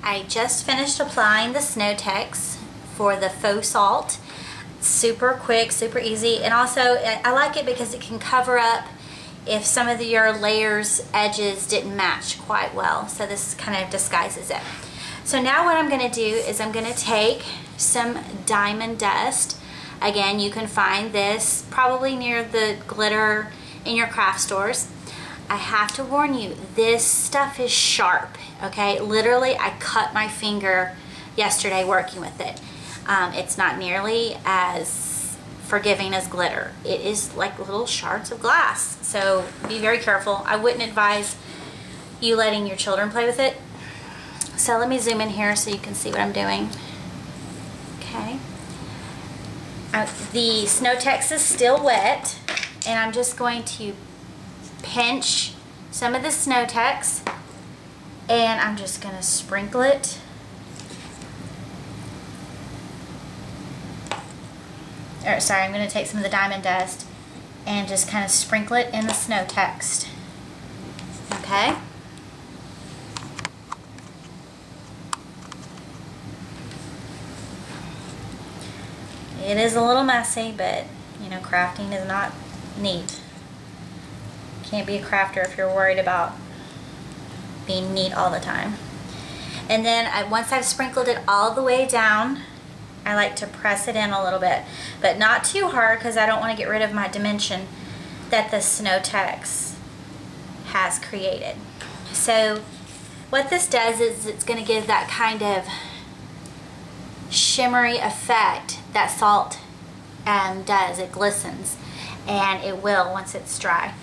I just finished applying the Snow Tex for the faux salt. Super quick, super easy, and also I like it because it can cover up if some of your layers edges didn't match quite well, so this kind of disguises it. So now what I'm going to do is I'm going to take some diamond dust. Again, you can find this probably near the glitter in your craft stores. I have to warn you, this stuff is sharp, okay? Literally, I cut my finger yesterday working with it. It's not nearly as forgiving as glitter. It is like little shards of glass, so be very careful. I wouldn't advise you letting your children play with it. So let me zoom in here so you can see what I'm doing. Okay. The Snow Tex is still wet, and I'm just going to pinch some of the Snow Tex, and I'm just going to sprinkle it. Sorry, I'm going to take some of the diamond dust and just kind of sprinkle it in the Snow Tex. Okay? It is a little messy, but you know, crafting is not neat. Can't be a crafter if you're worried about being neat all the time. And then once I've sprinkled it all the way down, I like to press it in a little bit, but not too hard because I don't want to get rid of my dimension that the Snow Tex has created. So what this does is it's going to give that kind of shimmery effect that salt does. It glistens, and it will once it's dry.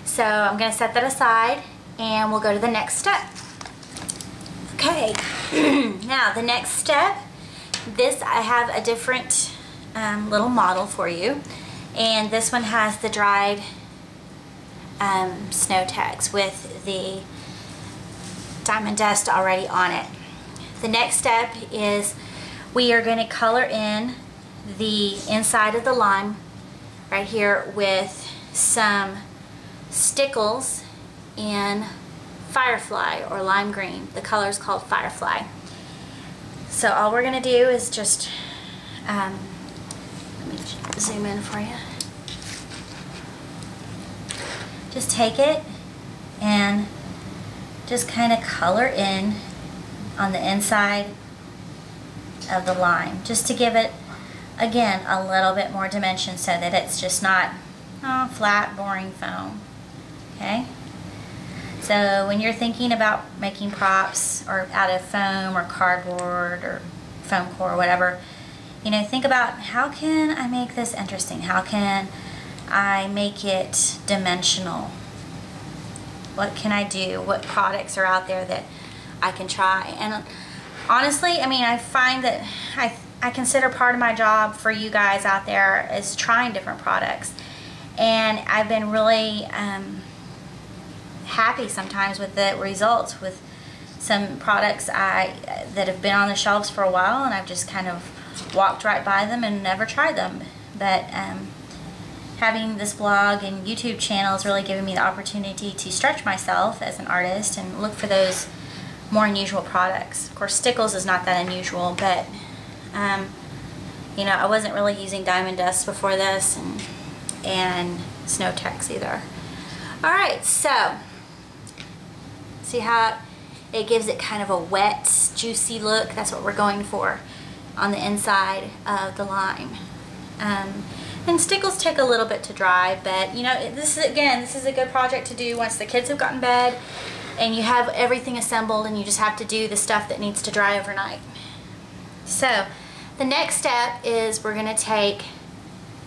So I'm going to set that aside, and we'll go to the next step. Okay, now the next step, I have a different little model for you, and this one has the dried Snow Tex with the diamond dust already on it. The next step is we are going to color in the inside of the lime right here with some stickles in Firefly or lime green. The color is called Firefly. So all we're going to do is just, let me zoom in for you. Just take it and just kind of color in on the inside of the lime, just to give it, again, a little bit more dimension so that it's just not flat, boring foam. Okay? So when you're thinking about making props or out of foam or cardboard or foam core or whatever, you know, think about how can I make this interesting? How can I make it dimensional? What can I do? What products are out there that I can try? And honestly, I mean, I find that I consider part of my job for you guys out there is trying different products. And I've been really happy sometimes with the results with some products that have been on the shelves for a while, and I've just kind of walked right by them and never tried them. But having this blog and YouTube channel has really given me the opportunity to stretch myself as an artist and look for those more unusual products. Of course, stickles is not that unusual, but you know, I wasn't really using diamond dust before this, and Snow Tex either. Alright, so see how it gives it kind of a wet, juicy look? That's what we're going for on the inside of the lime. And stickles take a little bit to dry, but you know, this is a good project to do once the kids have gotten to bed and you have everything assembled and you just have to do the stuff that needs to dry overnight. So the next step is we're going to take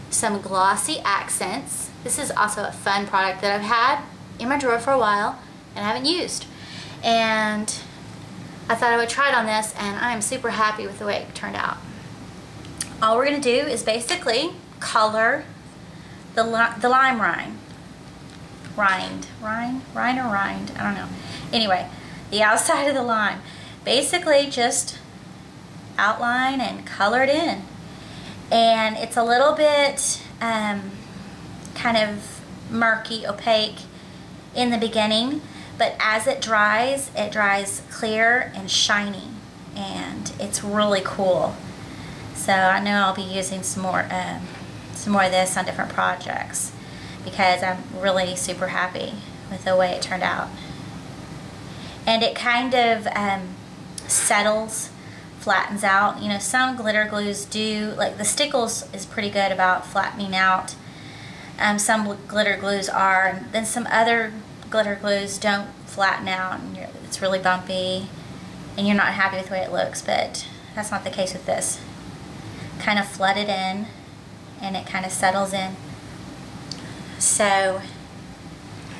some glossy accents. This is also a fun product that I've had in my drawer for a while and I haven't used. And I thought I would try it on this, and I am super happy with the way it turned out. All we're going to do is basically color the lime rind. Rind or rind? I don't know. Anyway, the outside of the lime. Basically just outline and color it in. And it's a little bit kind of murky, opaque in the beginning, but as it dries clear and shiny. it's really cool. So I know I'll be using some more of this on different projects because I'm really super happy with the way it turned out. And it kind of settles, flattens out. You know, some glitter glues do, like the Stickles is pretty good about flattening out. Some glitter glues are, and then some other glitter glues don't flatten out, and it's really bumpy and you're not happy with the way it looks, but that's not the case with this. Kind of flood it in and it kind of settles in. So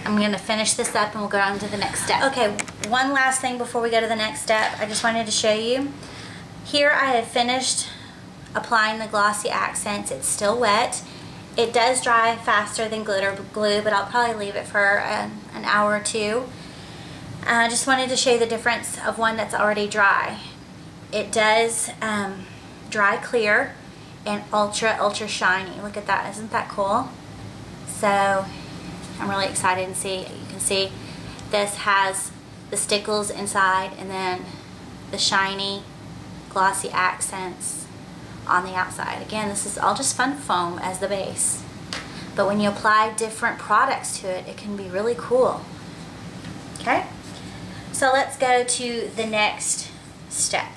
I'm going to finish this up and we'll go on to the next step. Okay, one last thing before we go to the next step. I just wanted to show you. Here I have finished applying the glossy accents. It's still wet. It does dry faster than glitter glue, but I'll probably leave it for an hour or two. I just wanted to show you the difference of one that's already dry. It does dry clear and ultra shiny. Look at that, isn't that cool? So I'm really excited to see. You can see this has the Stickles inside and then the shiny glossy accents on the outside. Again, this is all just fun foam as the base, but when you apply different products to it, it can be really cool. Okay, so let's go to the next step.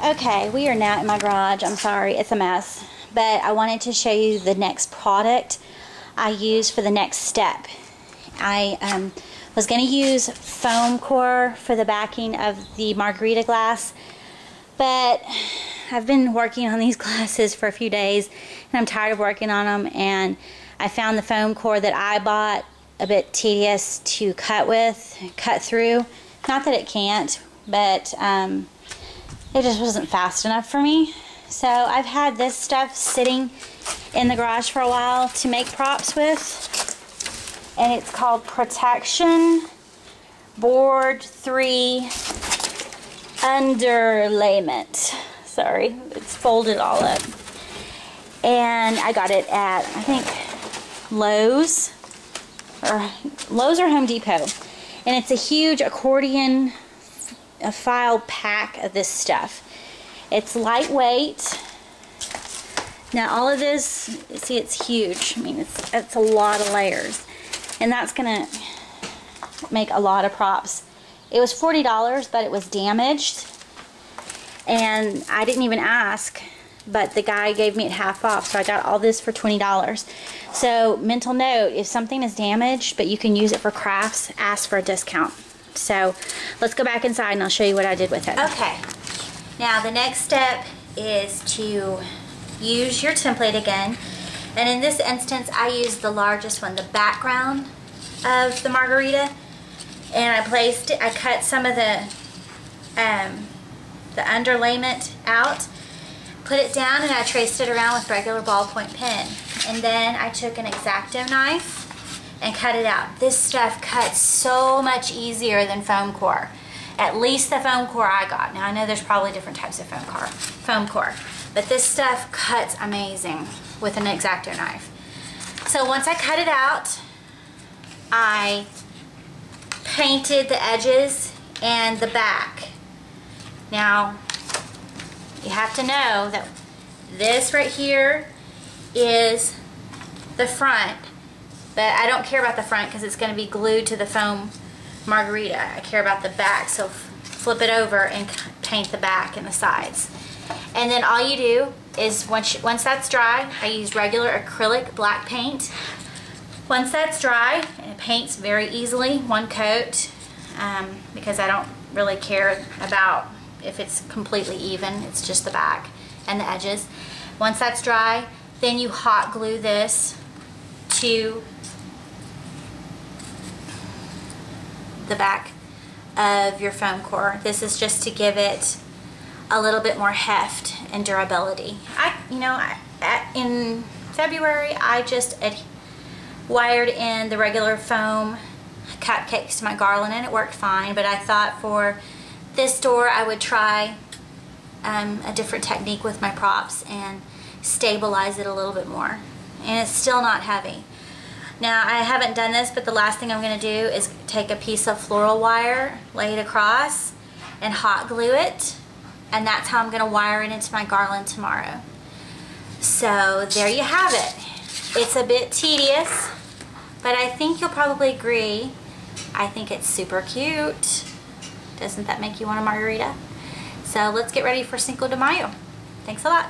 Okay, we are now in my garage. I'm sorry, it's a mess, but I wanted to show you the next product I use for the next step. I was going to use foam core for the backing of the Margarita glass, but I've been working on these glasses for a few days and I'm tired of working on them, and I found the foam core that I bought a bit tedious to cut through. Not that it can't, but it just wasn't fast enough for me. So I've had this stuff sitting in the garage for a while to make props with, and it's called Protection Board 3 Underlayment. Sorry, it's folded all up. And I got it at, I think, Lowe's or Home Depot. And it's a huge accordion file pack of this stuff. It's lightweight. Now all of this, see, it's huge. I mean, it's a lot of layers. And that's gonna make a lot of props. It was $40, but it was damaged. And I didn't even ask, but the guy gave me it half off, so I got all this for $20. So mental note, if something is damaged but you can use it for crafts, ask for a discount. So let's go back inside and I'll show you what I did with it. Okay, now the next step is to use your template again, and in this instance I used the largest one, the background of the Margarita, and I cut some of the underlayment out, put it down, and I traced it around with regular ballpoint pen. And then I took an X-Acto knife and cut it out. This stuff cuts so much easier than foam core. At least the foam core I got. Now I know there's probably different types of foam core, but this stuff cuts amazing with an X-Acto knife. So once I cut it out, I painted the edges and the back. Now, you have to know that this right here is the front, but I don't care about the front because it's going to be glued to the foam Margarita. I care about the back, so flip it over and paint the back and the sides. And then all you do is, once that's dry, I use regular acrylic black paint. Once that's dry, and it paints very easily, one coat, because I don't really care about if it's completely even. It's just the back and the edges. Once that's dry, then you hot glue this to the back of your foam core. This is just to give it a little bit more heft and durability. In February, I just wired in the regular foam cupcakes to my garland, and it worked fine, but I thought for this door I would try a different technique with my props and stabilize it a little bit more. And it's still not heavy. Now, I haven't done this, but the last thing I'm going to do is take a piece of floral wire, lay it across, and hot glue it And that's how I'm going to wire it into my garland tomorrow. So there you have it. It's a bit tedious, but I think you'll probably agree. I think it's super cute. Doesn't that make you want a margarita? So let's get ready for Cinco de Mayo. Thanks a lot.